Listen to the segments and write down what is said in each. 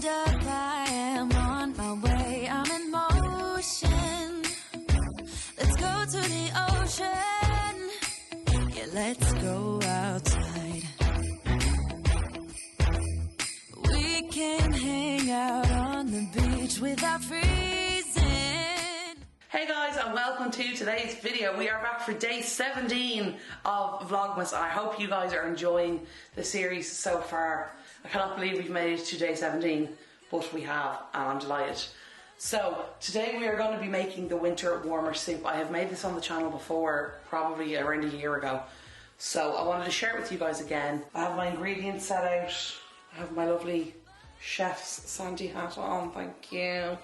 hold up, I am on my way. I'm in motion. Let's go to the ocean. Yeah, let's go outside. We can hang out on the beach without freezing. Hey guys, and welcome to today's video. We are back for day 17 of Vlogmas, and I hope you guys are enjoying the series so far. I cannot believe we've made it to day 17, but we have, and I'm delighted. So today we are going to be making the winter warmer soup. I have made this on the channel before, probably around a year ago, so I wanted to share it with you guys again. I have my ingredients set out. I have my lovely chef's Sandy hat on, thank you.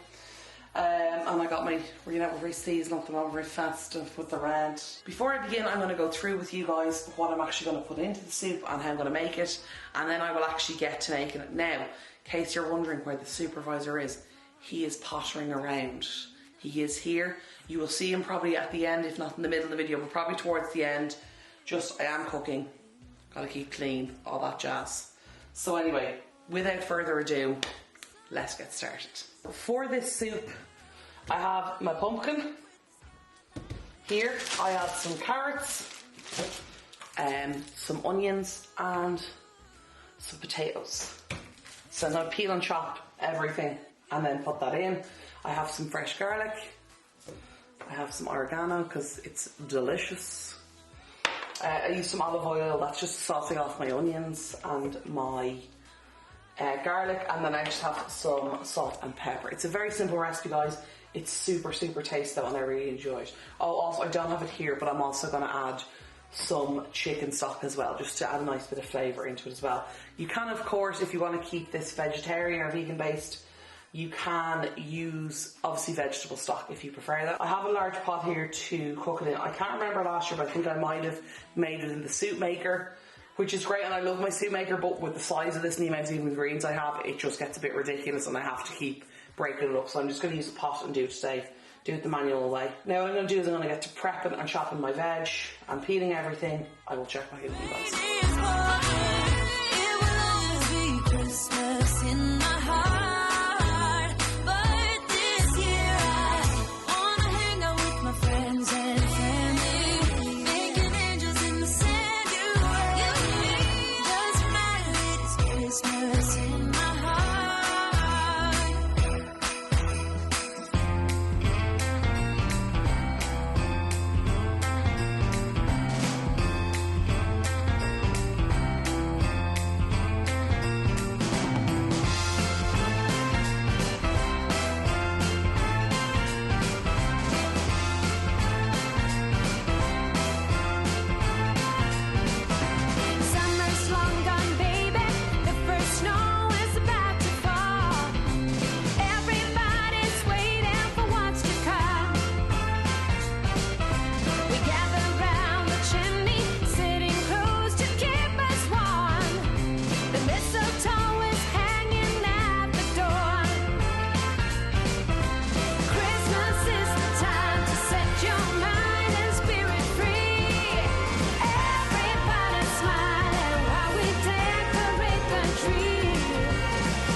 And I got my, we're very seasonal at the moment, very festive with the red. Before I begin, I'm going to go through with you guys what I'm actually going to put into the soup and how I'm going to make it, and then I will actually get to making it. Now, in case you're wondering where the supervisor is, he is pottering around. He is here. You will see him probably at the end, if not in the middle of the video, but probably towards the end. Just, I am cooking. Gotta keep clean, all that jazz. So anyway, without further ado, let's get started. For this soup, I have my pumpkin. Here I have some carrots, some onions and some potatoes. So now peel and chop everything and then put that in. I have some fresh garlic. I have some oregano because it's delicious. I use some olive oil, that's just saucing off my onions and my garlic, and then I just have some salt and pepper. It's a very simple recipe, guys. It's super tasty though, and I really enjoy it. Oh, also, I don't have it here, but I'm also going to add some chicken stock as well, just to add a nice bit of flavour into it as well. You can, of course, if you want to keep this vegetarian or vegan based, you can use, obviously, vegetable stock if you prefer that. I have a large pot here to cook it in. I can't remember last year, but I think I might have made it in the soup maker, which is great, and I love my soup maker, but with the size of this and the amount of ingredients I have, it just gets a bit ridiculous and I have to keep breaking it up. So I'm just going to use a pot and do it today. Do it the manual way. Now what I'm going to do is I'm going to get to prepping and chopping my veg and peeling everything. I will check back in with you guys. It will always be Christmas in my heart, but this year I wanna hang out with my friends and family, making angels in the sand. You and me, doesn't matter, it's Christmas in my heart. Summer's long gone, baby. The first snow is about to fall. Everybody's waiting for what's to come. We gather round the chimney, sitting close to keep us warm. The mistletoe is hanging at the door. Christmas is the time to set your mind and spirit free. Everybody smiling while we decorate the tree.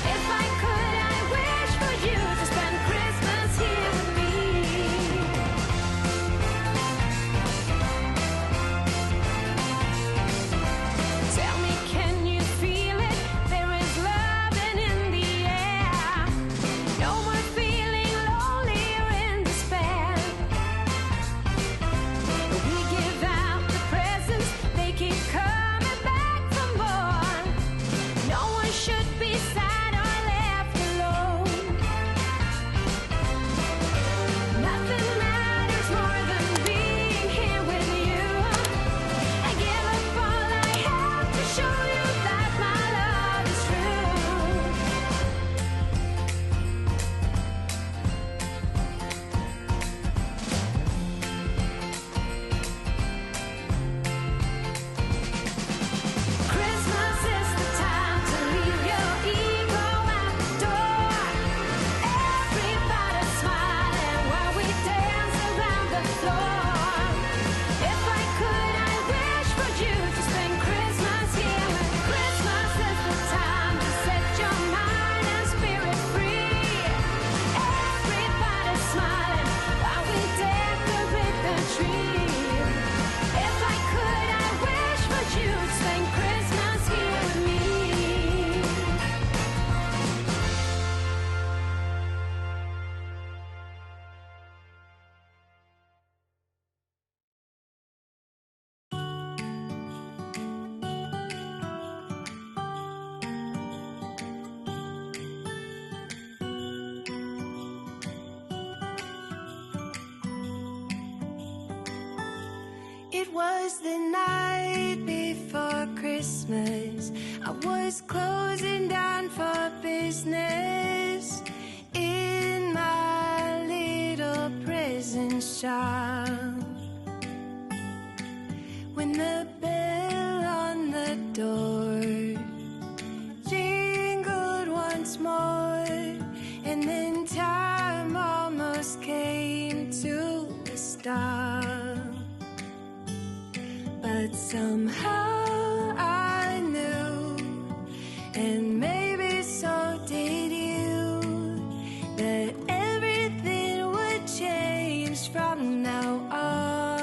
If I could, I wish for you to spend Christmas here with me. Tell me, can you feel it? There is loving in the air. No more feeling lonely or in despair. We give out the presents, they keep coming back for more. No one should be sad or left alone. Nothing matters more than being here with you. I give up all I have to show you that my love is true. Christmas is the time to leave your ego It was the night before Christmas. I was closing down for business in my little present shop. When the bell on the door jingled once more, and then time almost came to a stop. But somehow I knew, and maybe so did you, that everything would change from now on.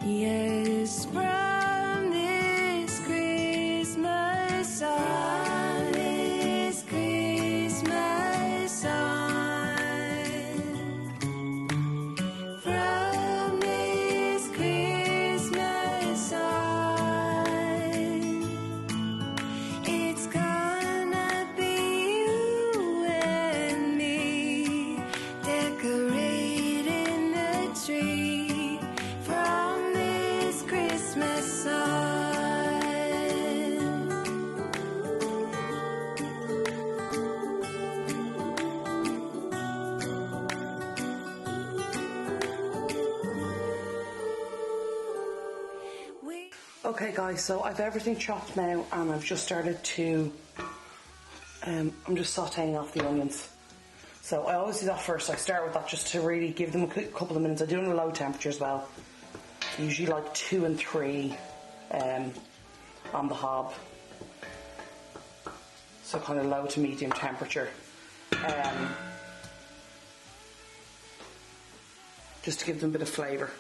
Yes, from this Christmas on, this Christmas on, from this Christmas on, it's gonna be you and me decorating the tree from this Christmas on. Okay guys, so I've everything chopped now and I've just started to, I'm just sauteing off the onions. So I always do that first. I start with that just to really give them a couple of minutes. I do it in a low temperature as well. Usually like 2 and 3 on the hob. So kind of low to medium temperature. Just to give them a bit of flavour.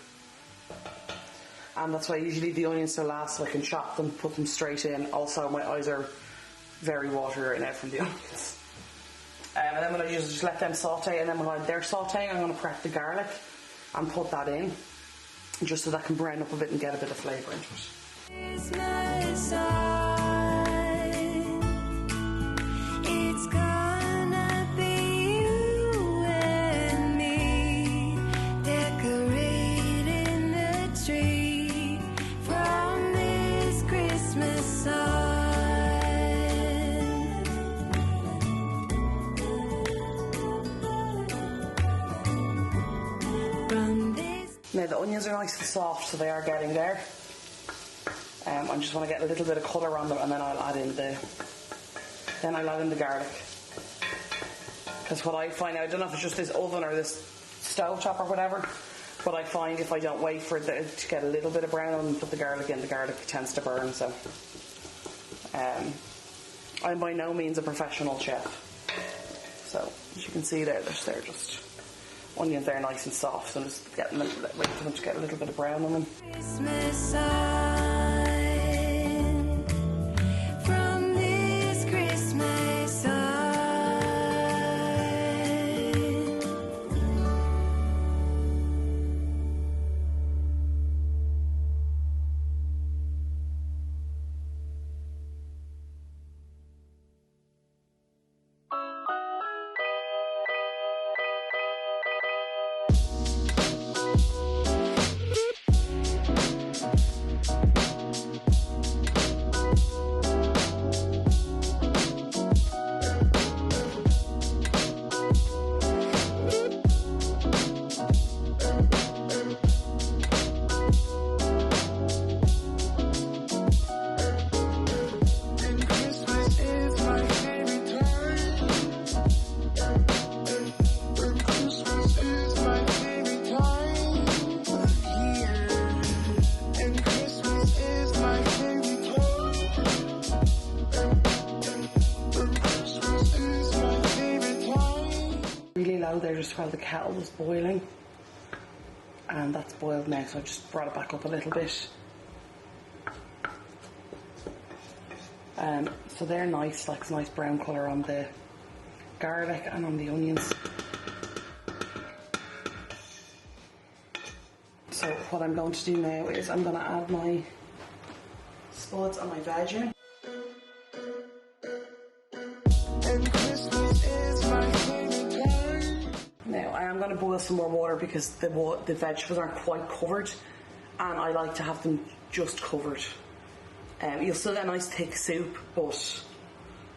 And that's why I usually leave the onions to last, so I can chop them, put them straight in. Also, my eyes are very watery right now from the onions. And then when I just let them saute, and then when they're sauteing, I'm going to prep the garlic and put that in, just so that can brown up a bit and get a bit of flavour into it. Christmas on, it's gonna be you and me decorating the tree from this Christmas on. From this Now the onions are nice and soft, so they are getting there. I just want to get a little bit of colour on them, and then I'll add in the garlic. Because what I find, I don't know if it's just this oven or this stove top or whatever, but I find if I don't wait for it to get a little bit of brown on and put the garlic in, the garlic tends to burn. So I'm by no means a professional chef. So as you can see there, they're just onions there nice and soft, so I'm just waiting for them to get a little bit of brown on them. Christmas on, from this Christmas on. Really low there just while the kettle was boiling, and that's boiled now, so I just brought it back up a little bit. So they're nice, like nice brown colour on the garlic and on the onions. So what I'm going to do now is I'm going to add my spuds and my veg in. Now I am going to boil some more water because the vegetables aren't quite covered, and I like to have them just covered. You'll still get a nice thick soup, but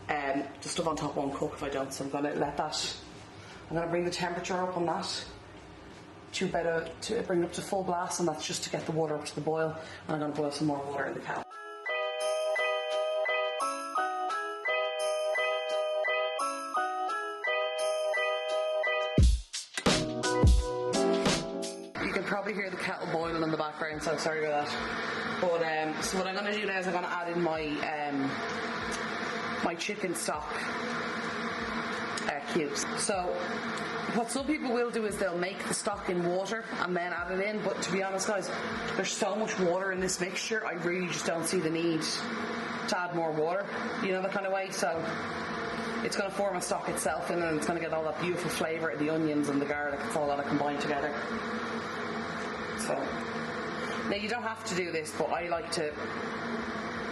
the stuff on top won't cook if I don't, so I'm going to let that, I'm going to bring the temperature up on that to bring it up to full blast, and that's just to get the water up to the boil, and I'm going to boil some more water in the kettle. You can probably hear the kettle boiling in the background, so sorry about that. But so what I'm going to do now is I'm going to add in my my chicken stock cubes. So what some people will do is they'll make the stock in water and then add it in, but to be honest guys, there's so much water in this mixture, I really just don't see the need to add more water, you know, that kind of way. So it's going to form a stock itself, and then it's going to get all that beautiful flavour of the onions and the garlic. It's all going to combine together. So now you don't have to do this, but I like to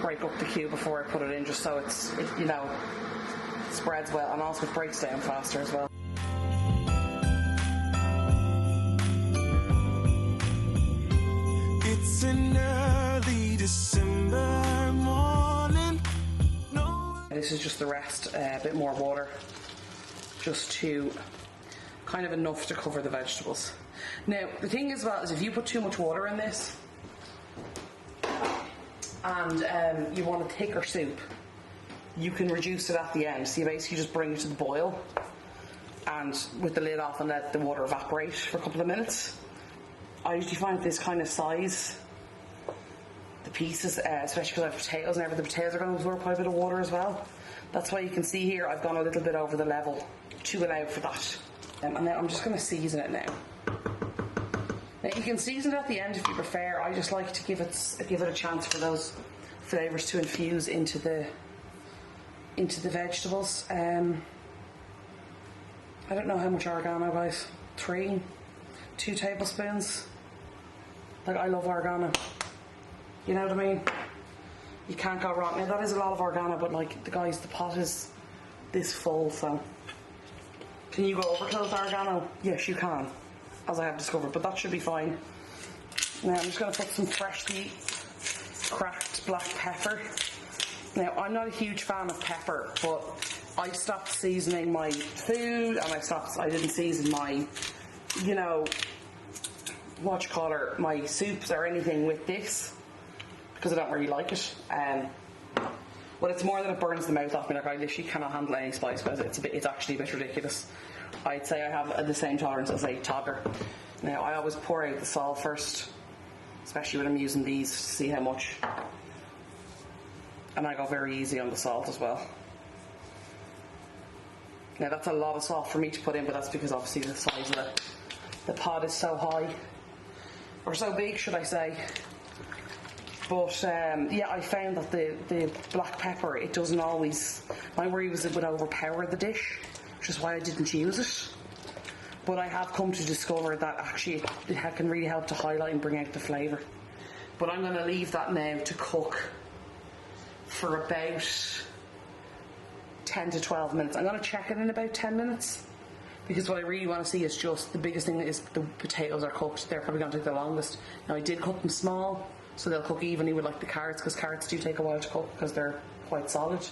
break up the cube before I put it in, just so it you know, spreads well, and also it breaks down faster as well. It's an early December morning. This is just the rest, a bit more water, just to kind of enough to cover the vegetables. Now the thing is about is if you put too much water in this and you want a thicker soup, you can reduce it at the end. So you basically just bring it to the boil and with the lid off and let the water evaporate for a couple of minutes. I usually find this kind of size, the pieces, especially because I have potatoes and everything, the potatoes are going to absorb quite a bit of water as well. That's why you can see here I've gone a little bit over the level to allow for that. And now I'm just going to season it now. Now you can season it at the end if you prefer. I just like to give it a chance for those flavours to infuse into the vegetables. I don't know how much oregano, guys. 2 tablespoons. Like, I love oregano. You know what I mean? You can't go wrong. Now that is a lot of oregano, but like the pot is this full, so can you go overkill with oregano? Yes, you can, as I have discovered, but that should be fine. Now I'm just going to put some freshly cracked black pepper. Now I'm not a huge fan of pepper, but I stopped seasoning my food, and I didn't season my, you know, my soups or anything with this, because I don't really like it. But it's more that it burns the mouth off me. Like, I literally cannot handle any spice, because it's actually a bit ridiculous. I'd say I have the same tolerance as a toddler. Now I always pour out the salt first, especially when I'm using these, to see how much. And I go very easy on the salt as well. Now that's a lot of salt for me to put in, but that's because obviously the size of the pot is so high, or so big, should I say. But yeah, I found that the black pepper, it doesn't always, my worry was it would overpower the dish, which is why I didn't use it. But I have come to discover that actually it can really help to highlight and bring out the flavour. But I'm going to leave that now to cook for about 10 to 12 minutes. I'm going to check it in about 10 minutes, because what I really want to see is just, the biggest thing is the potatoes are cooked. They're probably going to take the longest. Now I did cook them small, so they'll cook evenly with like the carrots, because carrots do take a while to cook because they're quite solid.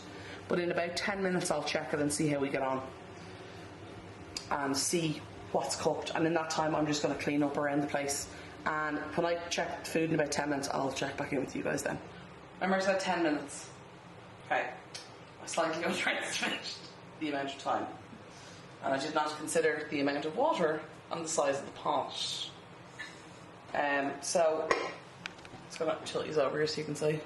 But in about 10 minutes I'll check it and see how we get on and see what's cooked, and in that time I'm just going to clean up around the place, and when I check the food in about 10 minutes I'll check back in with you guys then. Remember, it's about 10 minutes. Okay, I slightly overestimated the amount of time, and I did not consider the amount of water and the size of the pot. So it's going to tilt these over here so you can see.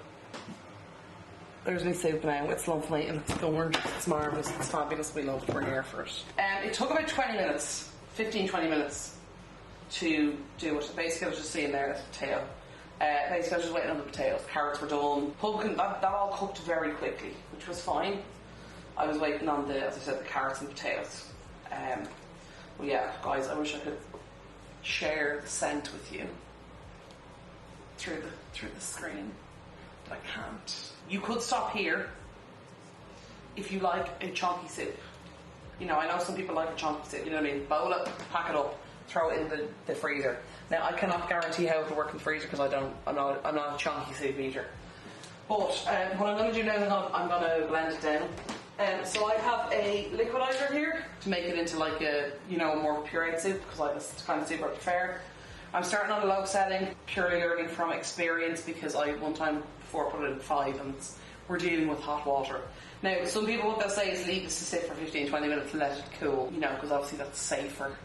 There's my soup now. It's lovely and it's gorgeous. It's marvellous. It's fabulous. We love it. We're here for it. It took about 20 minutes, 15-20 minutes to do it. Basically I was just seeing there the potato. Basically I was just waiting on the potatoes. Carrots were done. Pumpkin, that all cooked very quickly, which was fine. I was waiting on as I said, the carrots and potatoes. Well, yeah, guys, I wish I could share the scent with you through the screen, but I can't. You could stop here if you like a chunky soup. You know, I know some people like a chunky soup, you know what I mean? Bowl it, pack it up, throw it in the freezer. Now, I cannot guarantee how it will work in the freezer because I'm not a chunky soup eater. But what I'm going to do now is I'm going to blend it down. So I have a liquidizer here to make it into like a, you know, a more pureed soup, because that's the kind of soup I prefer. I'm starting on a low setting, purely learning from experience, because I one time before put it in 5 and we're dealing with hot water. Now, some people, what they'll say is leave this to sit for 15-20 minutes and let it cool, you know, because obviously that's safer.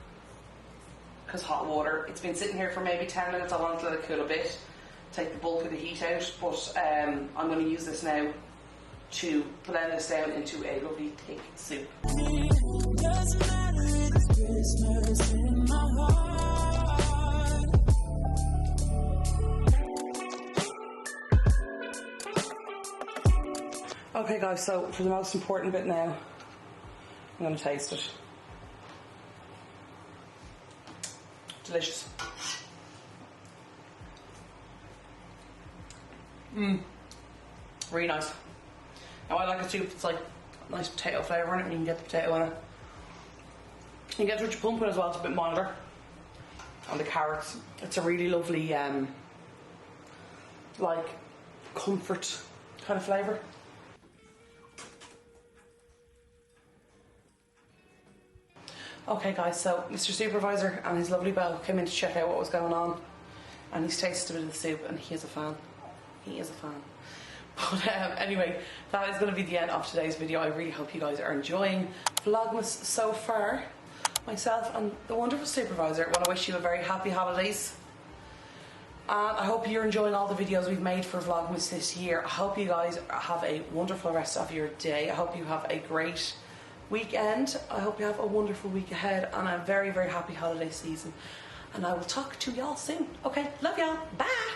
Because hot water, it's been sitting here for maybe 10 minutes, I want to let it cool a bit, take the bulk of the heat out, but I'm going to use this now to blend this down into a lovely thick soup. Doesn't matter if it's Christmas in my heart. Okay guys, so for the most important bit now, I'm going to taste it. Delicious. Really nice. Now I like a soup that's like nice potato flavour in it, and you can get the potato in it. You can get it with your pumpkin as well, it's a bit milder. And the carrots. It's a really lovely like comfort kind of flavour. Okay guys, so Mr. Supervisor and his lovely Belle came in to check out what was going on, and he's tasted a bit of the soup and he is a fan. He is a fan. But anyway, that is going to be the end of today's video. I really hope you guys are enjoying Vlogmas so far. Myself and the wonderful Supervisor want to wish you a very happy holidays. And I hope you're enjoying all the videos we've made for Vlogmas this year. I hope you guys have a wonderful rest of your day. I hope you have a great weekend. I hope you have a wonderful week ahead and a very, very happy holiday season. And I will talk to y'all soon. Okay, love y'all. Bye.